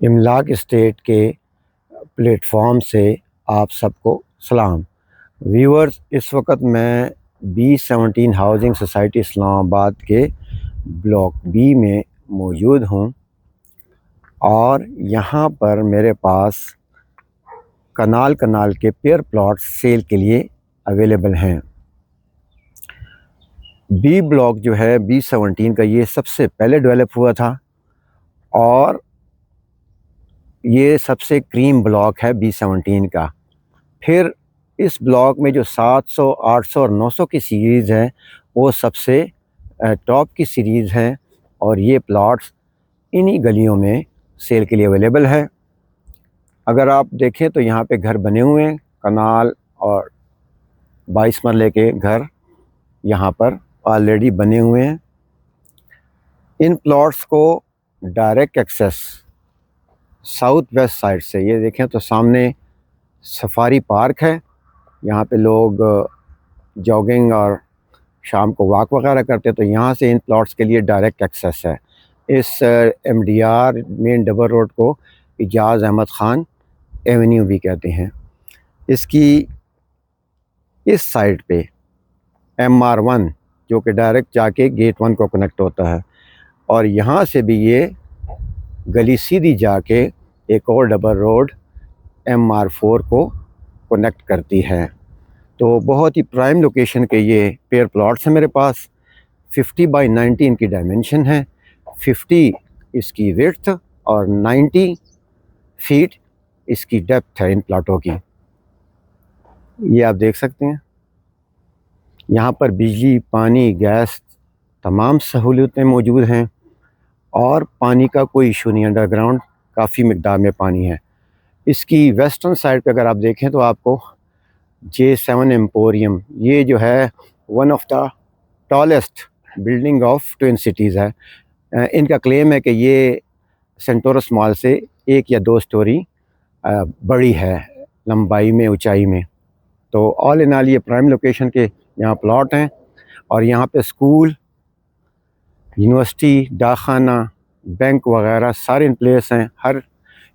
इमलाक state के platform से आप सबको सलाम। व्यूअर्स, इस वक्त मैं B17 हाउसिंग सोसाइटी इस्लामाबाद के ब्लॉक बी में मौजूद हूँ और यहाँ पर मेरे पास कनाल के पेयर प्लॉट सेल के लिए अवेलेबल हैं। बी ब्लॉक जो है B17 का, ये सबसे पहले डेवलप हुआ था और ये सबसे क्रीम ब्लॉक है B17 का। फिर इस ब्लॉक में जो 700, 800 और 900 की सीरीज़ है वो सबसे टॉप की सीरीज़ हैं और ये प्लॉट्स इन्हीं गलियों में सेल के लिए अवेलेबल है। अगर आप देखें तो यहाँ पे घर बने हुए हैं, कनाल और 22 मरले के घर यहाँ पर ऑलरेडी बने हुए हैं। इन प्लॉट्स को direct access south west side से, ये देखें तो सामने सफारी पार्क है, यहाँ पे लोग जॉगिंग और शाम को वॉक वगैरह करते हैं, तो यहाँ से इन प्लॉट्स के लिए डायरेक्ट एक्सेस है। इस MDR मेन डबल रोड को इजाज़ अहमद ख़ान एवेन्यू भी कहते हैं। इसकी इस साइड पे MR1 जो कि डायरेक्ट जाके गेट 1 को कनेक्ट होता है और यहाँ से भी ये गली सीधी जाके एक और डबल रोड MR4 को कनेक्ट करती है। तो बहुत ही प्राइम लोकेशन के ये पेयर प्लॉट्स हैं मेरे पास। 50 बाई 90 इनकी डायमेंशन है, 50 इसकी विड्थ और 90 फीट इसकी डेप्थ है इन प्लॉटों की। ये आप देख सकते हैं, यहाँ पर बिजली, पानी, गैस तमाम सहूलियतें मौजूद हैं और पानी का कोई इशू नहीं। अंडरग्राउंड काफ़ी मिकदार में पानी है। इसकी वेस्टर्न साइड पे अगर आप देखें तो आपको J7 एम्पोरियम, ये जो है one of the tallest building of twin cities है। इनका क्लेम है कि ये सेंटोरस मॉल से 1 या 2 स्टोरी बड़ी है लंबाई में, ऊंचाई में। तो ऑल इन ऑल ये प्राइम लोकेशन के यहाँ प्लॉट हैं और यहाँ पे स्कूल, यूनिवर्सिटी, डाकखाना, बैंक वगैरह सारे इन प्लेस हैं। हर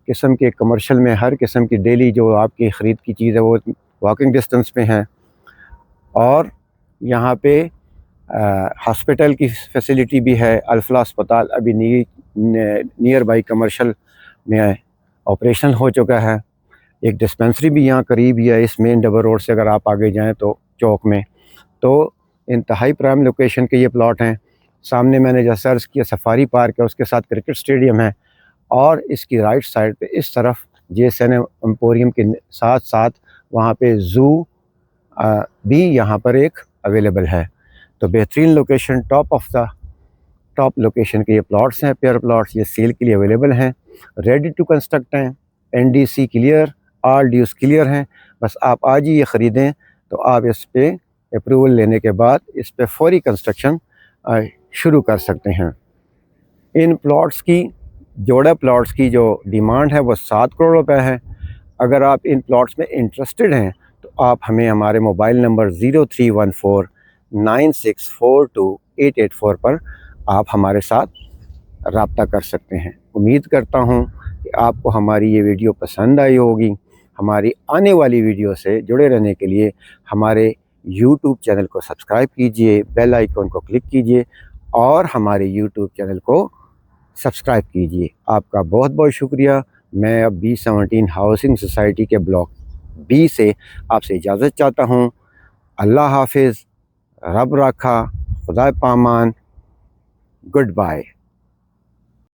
किस्म के कमर्शियल में हर किस्म की डेली जो आपकी ख़रीद की चीज़ है वो वॉकिंग डिस्टेंस पे हैं। और यहाँ पे हॉस्पिटल की फैसिलिटी भी है। अल्फला अस्पताल अभी नियर बाई कमर्शियल में ऑपरेशन हो चुका है। एक डिस्पेंसरी भी यहाँ करीब ही है इस मेन डबल रोड से, अगर आप आगे जाएं तो चौक में। तो इंतहाई प्राइम लोकेशन के ये प्लॉट हैं। सामने मैंने जैसा सर्च किया सफारी पार्क है, उसके साथ क्रिकेट स्टेडियम है और इसकी राइट साइड पे इस तरफ J7 एम्पोरियम के साथ साथ वहाँ पे ज़ू भी यहाँ पर एक अवेलेबल है। तो बेहतरीन लोकेशन, टॉप लोकेशन के ये प्लॉट्स हैं, पेयर प्लॉट्स, ये सेल के लिए अवेलेबल हैं, रेडी टू कंस्ट्रक्ट हैं, NDC clear, all dues clear हैं। बस आप आज ही ये ख़रीदें तो आप इस पे अप्रूवल लेने के बाद इस पे फौरी कंस्ट्रक्शन शुरू कर सकते हैं। इन प्लॉट्स की, जोड़ा प्लॉट्स की जो डिमांड है वो 7 करोड़ रुपए है। अगर आप इन प्लॉट्स में इंटरेस्टेड हैं तो आप हमें हमारे मोबाइल नंबर 03149642 पर आप हमारे साथ रब्ता कर सकते हैं। उम्मीद करता हूँ कि आपको हमारी ये वीडियो पसंद आई होगी। हमारी आने वाली वीडियो से जुड़े रहने के लिए हमारे YouTube चैनल को सब्सक्राइब कीजिए, बेल आइकन को क्लिक कीजिए और हमारे YouTube चैनल को सब्सक्राइब कीजिए। आपका बहुत बहुत शुक्रिया। मैं अब B17 हाउसिंग सोसाइटी के ब्लॉक बी से आपसे इजाज़त चाहता हूँ। अल्लाह हाफिज़, रब राखा, खुदा पामान, गुड बाय।